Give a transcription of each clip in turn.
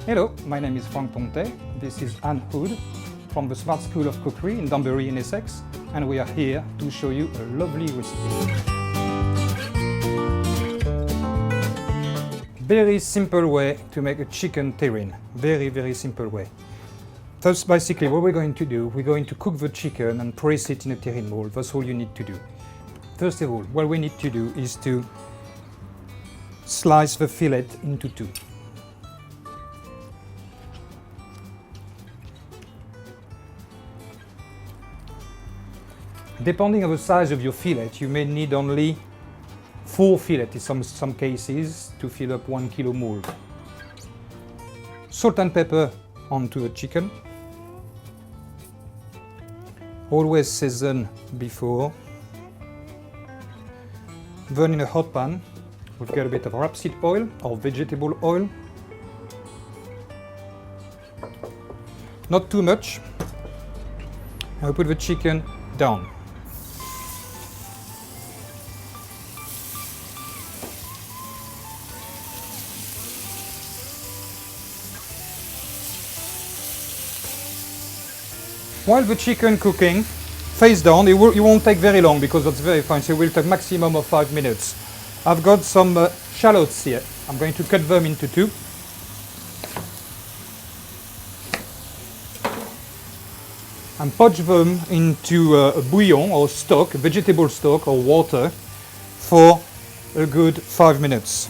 Hello, my name is Frank Pontet. This is Anne Hood from the Smart School of Cookery in Danbury in Essex, and we are here to show you a lovely recipe. Very simple way to make a chicken terrine. Very simple way. First, basically, what we're going to do, we're going to cook the chicken and press it in a terrine mold. That's all you need to do. First of all, what we need to do is to slice the fillet into two. Depending on the size of your fillet, you may need only 4 fillets in some cases to fill up 1 kilo mold. Salt and pepper onto the chicken. Always season before. Then in a hot pan, we've got a bit of rapeseed oil or vegetable oil. Not too much. And we put the chicken down. While the chicken cooking, face down, it won't take very long because that's very fine, so it will take maximum of 5 minutes. I've got some shallots here. I'm going to cut them into two. And poach them into a bouillon or stock, vegetable stock or water for a good 5 minutes.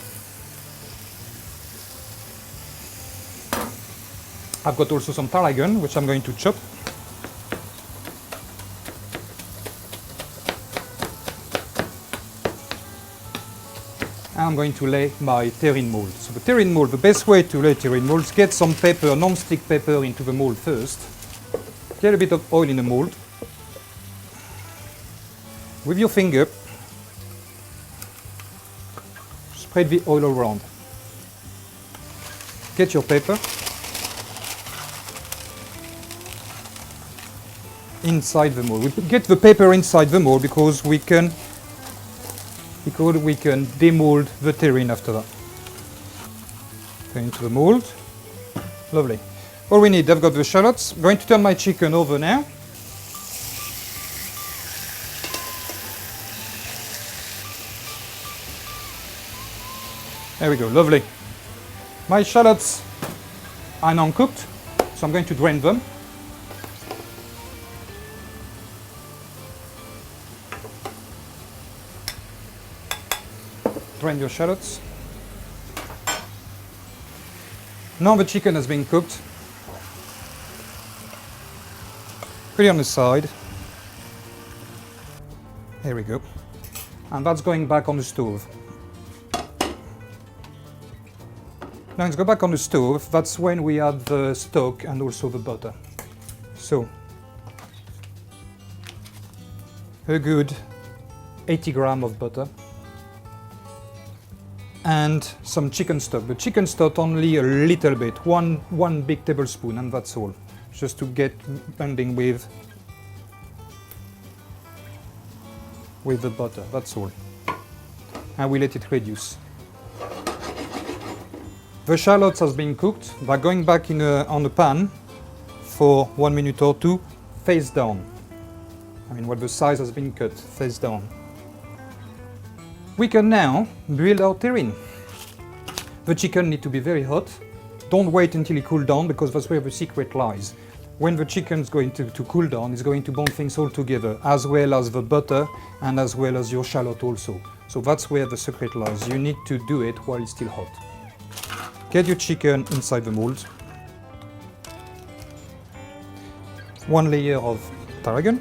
I've got also some tarragon, which I'm going to chop. I'm going to lay my terrine mold. So the terrine mold, the best way to lay terrine molds, get some pepper, non-stick pepper into the mold first. Get a bit of oil in the mold. With your finger, spread the oil around. Get your pepper inside the mold. We get the pepper inside the mold because we can demold the terrine after that. Go into the mold. Lovely. All we need, I've got the shallots. I'm going to turn my chicken over now. There we go, lovely. My shallots are now cooked, so I'm going to drain them. Drain your shallots. Now the chicken has been cooked. Put it on the side. There we go. And that's going back on the stove. Now let's go back on the stove. That's when we add the stock and also the butter. So, a good 80 grams of butter. And some chicken stock. The chicken stock only a little bit, one big tablespoon, and that's all. Just to get blending with the butter, that's all. And we let it reduce. The shallots has been cooked. They're going back on the pan for 1 minute or two, face down. I mean, when the size has been cut, face down. We can now build our terrine. The chicken needs to be very hot. Don't wait until it cools down because that's where the secret lies. When the chicken is going to cool down, it's going to bond things all together, as well as the butter and as well as your shallot also. So that's where the secret lies. You need to do it while it's still hot. Get your chicken inside the mold. 1 layer of tarragon.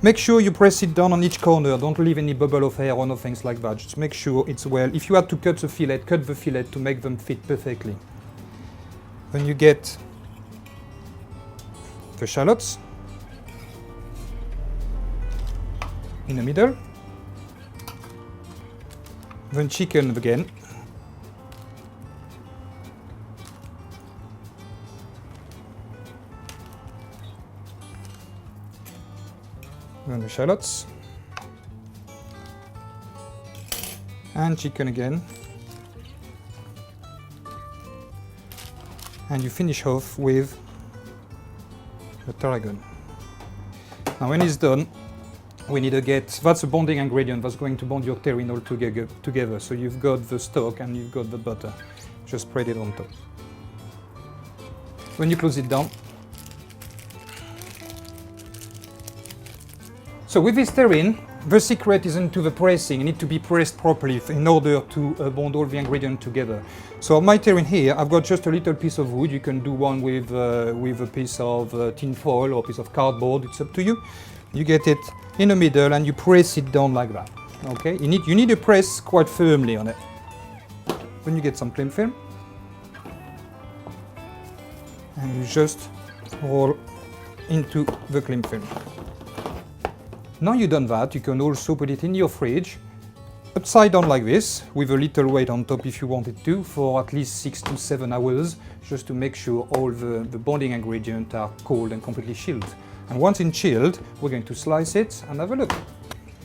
Make sure you press it down on each corner. Don't leave any bubble of hair or no things like that. Just make sure it's well. If you had to cut the fillet to make them fit perfectly. Then you get the shallots in the middle. Then chicken again. Then the shallots. And chicken again. and you finish off with the tarragon. Now when it's done, we need to get, that's a bonding ingredient that's going to bond your terrine all together. So you've got the stock and you've got the butter. Just spread it on top. When you close it down. So with this terrine, the secret is into the pressing. It needs to be pressed properly in order to bond all the ingredients together. So on my terrine here, I've got just a little piece of wood. You can do one with a piece of tin foil or a piece of cardboard. It's up to you. You get it in the middle and you press it down like that. Okay? You need to press quite firmly on it. Then you get some cling film and you just roll into the cling film. Now you've done that, you can also put it in your fridge, upside down like this, with a little weight on top if you wanted to, for at least 6 to 7 hours, just to make sure all the bonding ingredients are cold and completely chilled. And once it's chilled, we're going to slice it and have a look.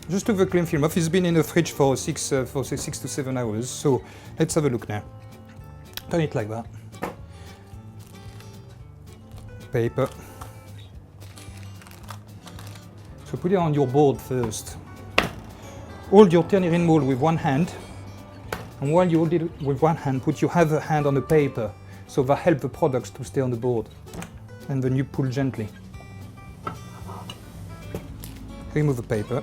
Just took the cling film off. It's been in the fridge for 6 to 7 hours, so let's have a look now. Turn it like that. Paper. So put it on your board first. Hold your terrine mold with one hand, and while you hold it with one hand, put your other hand on the paper, so that helps the products to stay on the board. And then you pull gently. Remove the paper.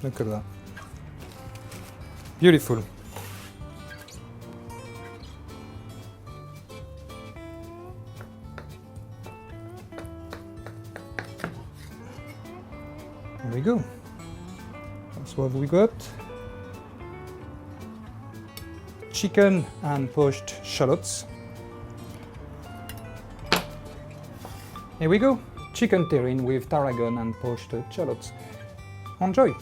Look at that. Beautiful. There we go. That's what we got. Chicken and poached shallots. Here we go. Chicken terrine with tarragon and poached shallots. Enjoy!